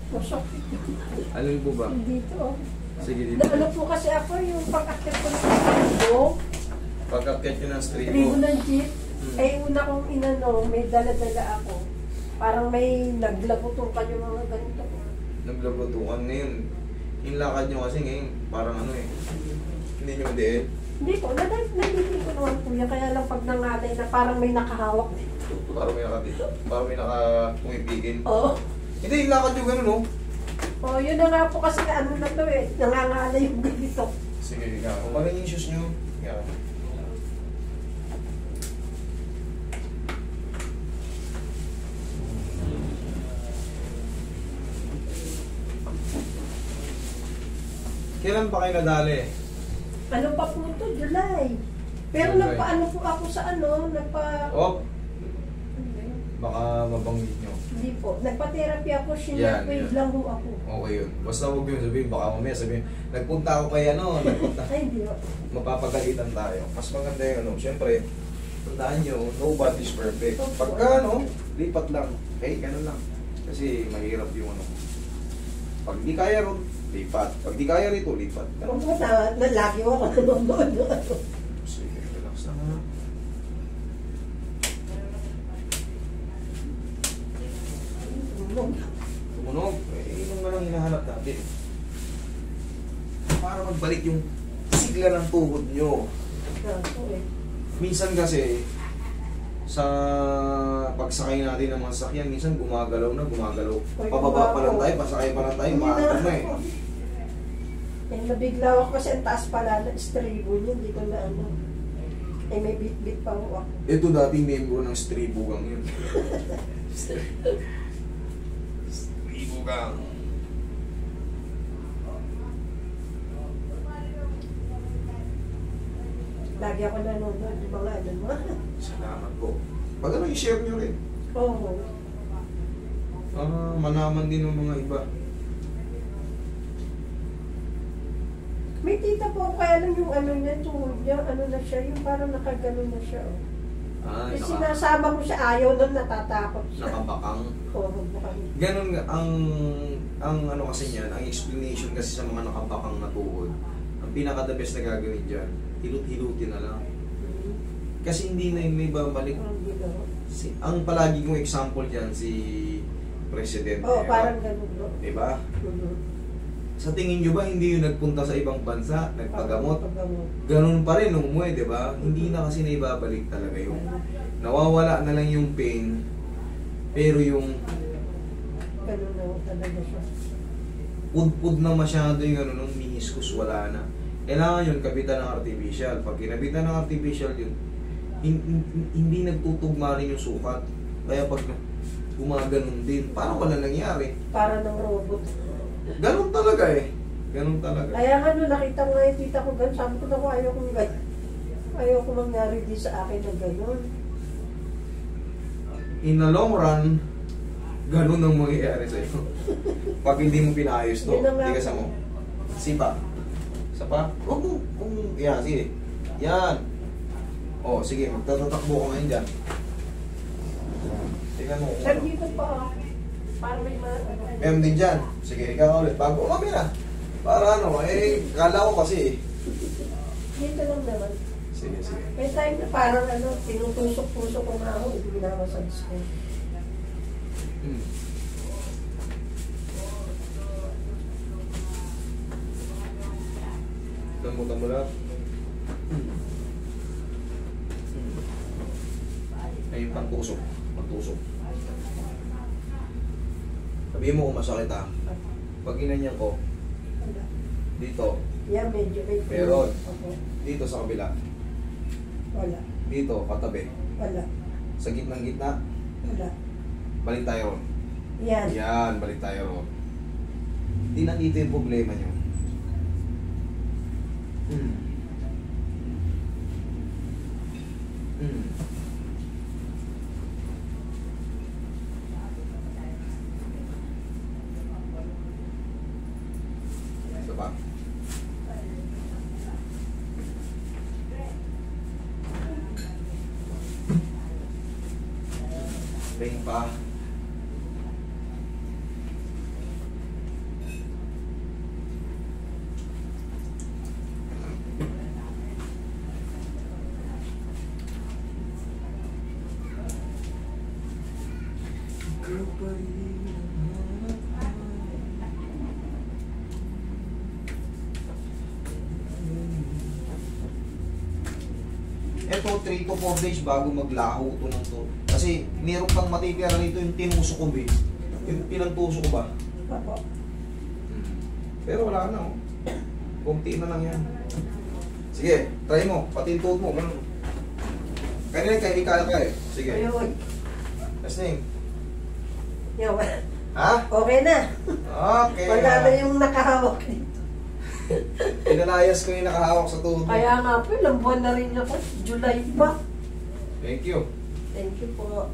Masakit. Alin po ba? Dito. Sige, dito. Ano po kasi ako yung pag-akit ko ng stribo. Pagkakit nyo ng stribo. Stribo ng jeep. Eh, una kong inano, may dala-dala ako. Parang may naglabutukan yung mga ganito. Naglabutukan ngayon. Yung lakad nyo kasi ngayon, parang ano eh. Hindi nyo madiin. Hindi po, nandito ko naman po yan. Kaya lang pag nangalay na parang may nakahawak dito. Parang may nakatito. Parang may nakapumipigin. Oo. Hindi, yung lakad nyo ganun oh. Oh, yun na nga po kasi ano na to eh. Nangangalay yung ganito. Sige, ikaw. Kung parang yung shoes nyo. Ikaw. Kailan pa kayo nadali? Ano pa po ito? July. Pero July. nagpaano po ako sa ano, Oh, baka mabanggit nyo. Hindi po. Nagpa-therapy ako, Yan, sinapwave yan. lang ho ako. Okay yun. Basta huwag nyo sabihin, baka mamaya sabihin, nagpunta ako kay ano, nagpunta. Ay, hindi ho. Mapapagalitan tayo. Mas maganda yung ano, syempre, tandaan nyo, nobody's perfect. Opo. Pagka ano, lipat lang. Okay, ganun lang. Kasi mahirap yung ano. Pag di kaya ron, lipat. Pag di kaya rito, lipat. Kung po na lagi ho ako nanonood. Sige, relax na nga. Tumunog. Eh, yun nga lang hinahanap natin. Para magbalik yung sigla ng tuhod nyo. Minsan kasi, sa pagsakay natin ng mga sakyan, minsan gumagalaw na, gumagalaw. Pababa pa lang tayo, pasakay pa lang tayo, maantok na eh. Eh, nabiglaw ako kasi ang taas pala ng stribo niya, hindi ko na ano. Eh, may bit-bit pa ho ako. Ito dating membro ng Stribugang yun. Stribugang. Lagi ako nanonood yung mga ano mo. Salamat po. Pag ano, i-share nyo rin. Oo. Manaman din ng mga iba. May tita po, kaya lang yung ano niya, tuhod niya, ano na siya, yung parang nakagano na siya. Oh. Eh, sinasama ko siya, ayaw nun, natatakot siya. Nakabakang. Oo, bukang. Ganun nga, ang ano kasi niyan, ang explanation kasi sa mga nakabakang na tuhod, ang pinaka-the best na gagawin dyan, hilot-hilutin na lang. Kasi hindi na yung may babalik. Ang palagi kong example dyan, si Presidente. Oo, parang ganun. No? Diba? Sa tingin nyo ba hindi yung nagpunta sa ibang bansa, nagpagamot? Ganun pa rin nung umuwi, di ba? Hindi na kasi naibabalik talaga yung nawawala na lang yung pain, pero yung ganun na talaga siya. pud-pud na masyado yung ano, nung meniscus, wala na. Kailangan yun, kabitan ng artificial. Pag kinabitan ng artificial yun, hindi nagtutugma rin yung sukat. Kaya pag gumaganon din, parang wala nangyari. Para ng robot. Ganun talaga eh. Ganun talaga. Kaya nga nung nakita ko nga yung tita ko ganun, sabi ko na ko ayaw kong ganyan. Ayaw ko mangyari din sa akin na ganun. In the long run, ganun ang mangyayari sa'yo. Pag hindi mo pinayos to, Yun na nga. hindi ka mo. Sipa. Sapa? Huwag mo. Yan, sige. Yan. O, sige. Magtatatakbo ka ngayon dyan. Tingnan mo. Sir, dito pa. Parang may mga ano. Meron din dyan. Sige, ikaw ulit. Bago kami na. Para ano, eh, kala ko kasi. Dito lang naman. Sige, sige. May time na parang ano, tinutusok-tusok ko nga ako, hindi na masalis ko. Damutan mo lang. Ay, yung pagtusok. Pagtusok. Sabihin mo kung masakit ha. Pag inanyan ko, Wala. dito, Yan, medyo may Meron. Okay. dito sa kabila, Wala. dito, katabi, Wala. sa gitnang gitna, Wala. balik tayo ron. Yan. Yan, balik tayo ron. Hindi nandito yung problema nyo. Ito pa. Pain pa. ito 3 to 4 days bago maglaho to ng to. Kasi meron pang matitira rito yung tinusok ko ba. Yung pinantusok ko ba? Opo. Pero wala na oh. Kunti na lang yan. Sige, try mo. Pati yung tuhod mo. Ganun. Kanina kayo ikala ka eh. Sige. Ayun. Testing. Yawa. Ha? Okay na. Okay. Wala na yung nakahawak dito. Pinalayas ko yung nakahawak sa tuhod mo. Kaya nga po, ilang buwan na rin ako. July pa. Thank you. Thank you po.